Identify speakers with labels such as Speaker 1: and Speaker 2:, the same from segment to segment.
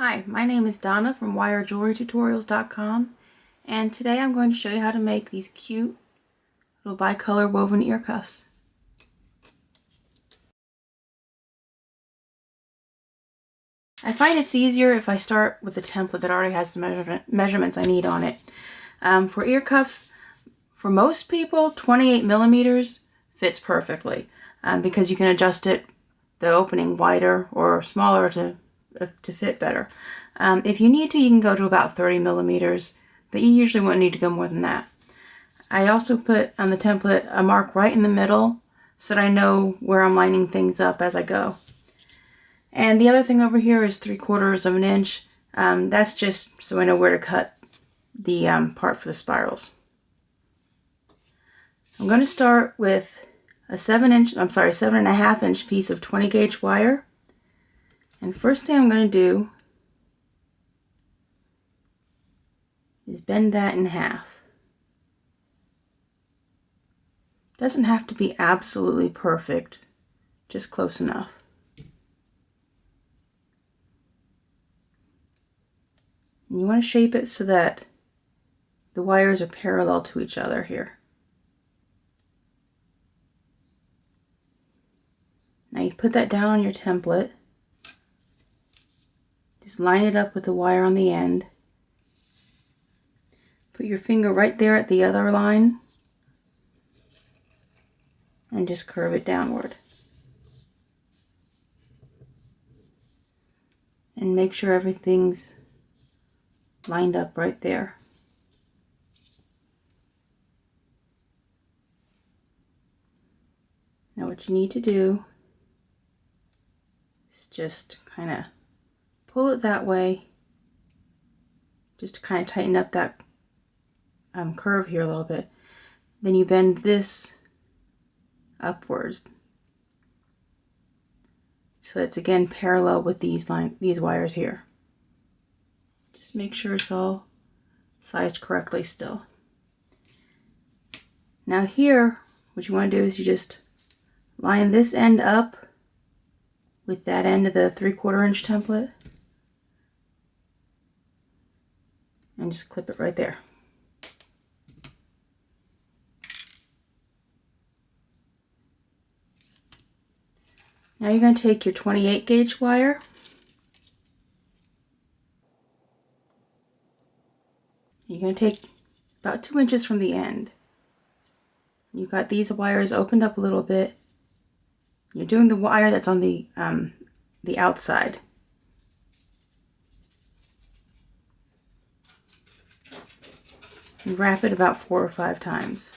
Speaker 1: Hi, my name is Donna from WireJewelryTutorials.com, and today I'm going to show you how to make these cute little bicolor woven ear cuffs. I find it's easier if I start with a template that already has the measurements I need on it. For ear cuffs, for most people, 28 millimeters fits perfectly because you can adjust the opening wider or smaller to fit better. If you need to, you can go to about 30 millimeters, but you usually won't need to go more than that. I also put on the template a mark right in the middle so that I know where I'm lining things up as I go. And the other thing over here is 3/4 of an inch. That's just so I know where to cut the part for the spirals. I'm going to start with a 7.5 inch piece of 20 gauge wire. And first thing I'm going to do is bend that in half. Doesn't have to be absolutely perfect, just close enough. And you want to shape it so that the wires are parallel to each other here. Now you put that down on your template. Just line it up with the wire on the end. Put your finger right there at the other line and just curve it downward. And make sure everything's lined up right there. Now what you need to do is just kind of pull it that way, just to kind of tighten up that curve here a little bit. Then you bend this upwards so it's again parallel with these wires here. Just make sure it's all sized correctly still. Now here, what you want to do is you just line this end up with that end of the 3/4 inch template and just clip it right there. Now you're going to take your 28 gauge wire you're going to take about 2 inches from the end. You've got these wires opened up a little bit. You're doing the wire that's on the outside. And wrap it about 4 or 5 times.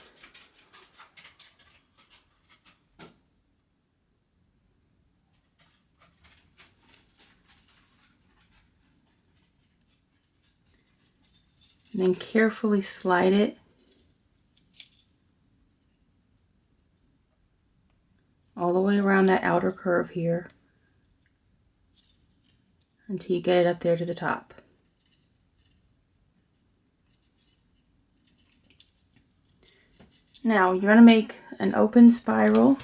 Speaker 1: And then carefully slide it all the way around that outer curve here until you get it up there to the top. Now you're going to make an open spiral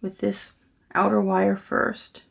Speaker 1: with this outer wire first.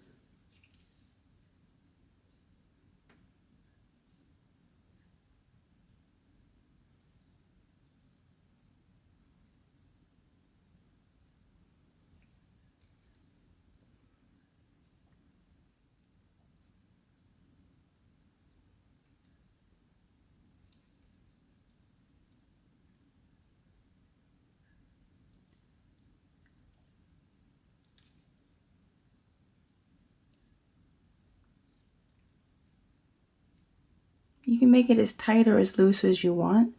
Speaker 1: You can make it as tight or as loose as you want.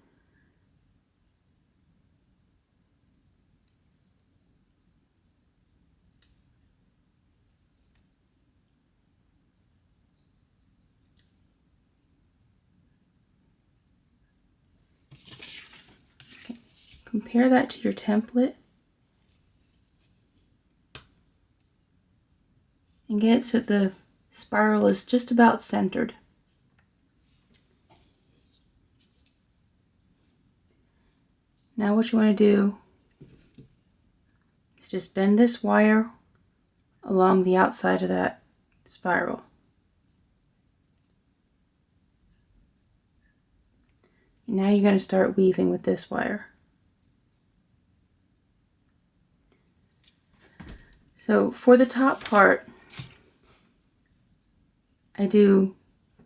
Speaker 1: Okay. Compare that to your template and get it so the spiral is just about centered. Now what you want to do is just bend this wire along the outside of that spiral. Now you're going to start weaving with this wire. So for the top part, I do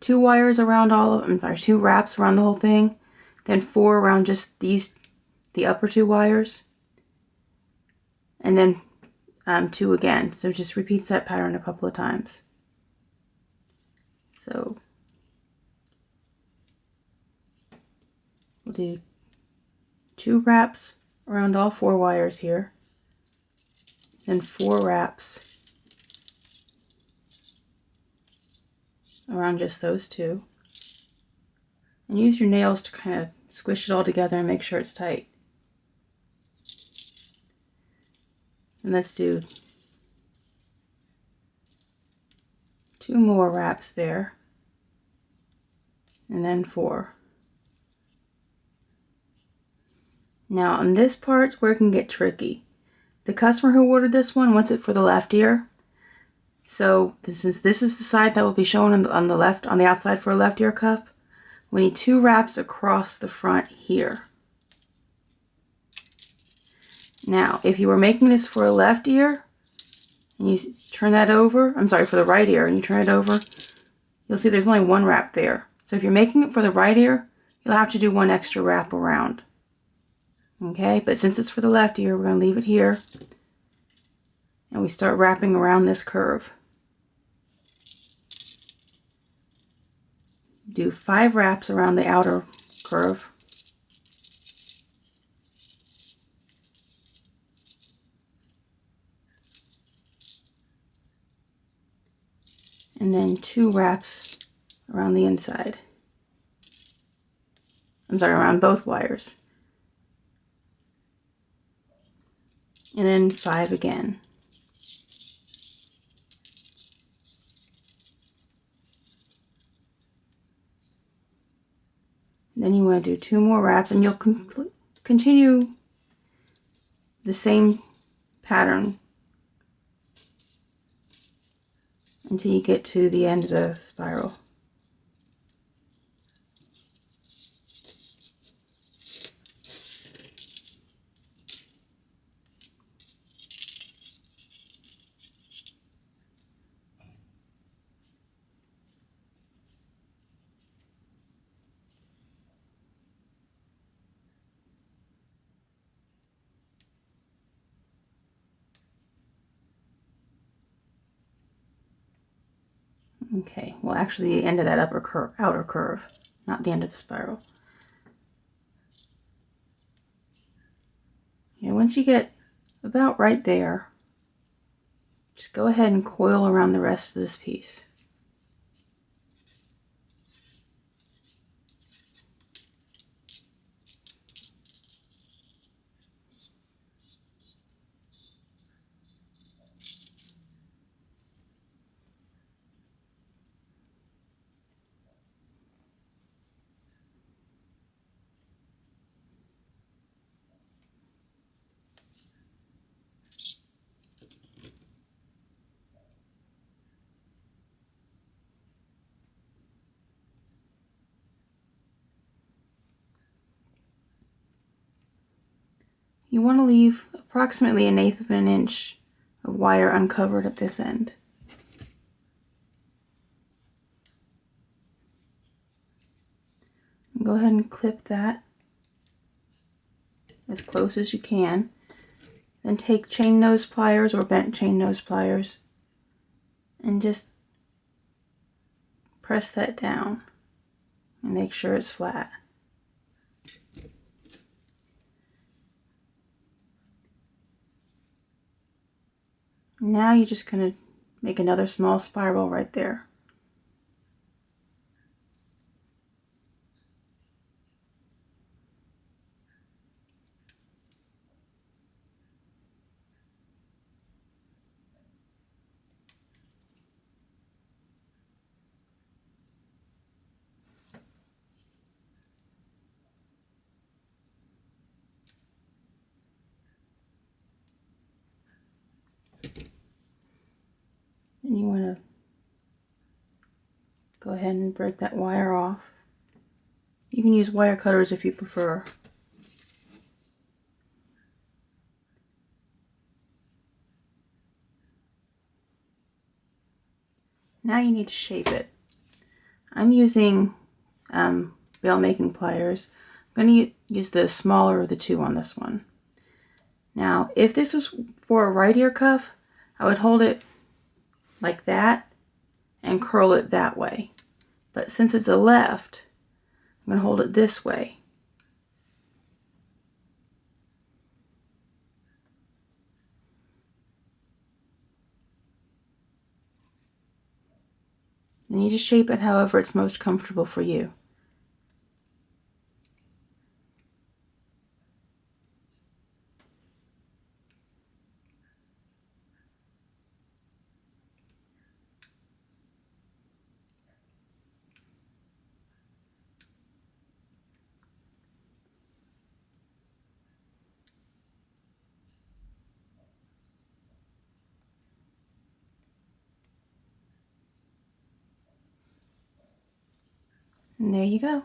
Speaker 1: 2 wires around two wraps around the whole thing, then 4 around just the upper 2 wires, and then 2 again. So just repeats that pattern a couple of times. So we'll do 2 wraps around all 4 wires here, then 4 wraps around just those 2. And use your nails to kind of squish it all together and make sure it's tight. And let's do 2 more wraps there, and then 4. Now on this part's where it can get tricky. The customer who ordered this one wants it for the left ear. So this is the side that will be shown on the left, on the outside for a left ear cuff. We need 2 wraps across the front here. Now, if you were making this for a left ear, and you turn that over, for the right ear, and you turn it over, you'll see there's only 1 wrap there. So if you're making it for the right ear, you'll have to do 1 extra wrap around. Okay, but since it's for the left ear, we're going to leave it here, and we start wrapping around this curve. Do 5 wraps around the outer curve. And then 2 wraps around the inside. Around both wires. And then 5 again. Then you want to do 2 more wraps, and you'll continue the same pattern until you get to the end of the spiral. Okay, well actually the end of that outer curve, not the end of the spiral. And once you get about right there, just go ahead and coil around the rest of this piece. You want to leave approximately 1/8 of an inch of wire uncovered at this end. And go ahead and clip that as close as you can. Then take chain nose pliers or bent chain nose pliers and just press that down and make sure it's flat. Now you're just going to make another small spiral right there. you want to go ahead and break that wire off. You can use wire cutters if you prefer. Now you need to shape it. I'm using bail making pliers. I'm going to use the smaller of the two on this one. Now, if this was for a right ear cuff, I would hold it like that and curl it that way. But since it's a left, I'm going to hold it this way. And you just shape it however it's most comfortable for you. And there you go.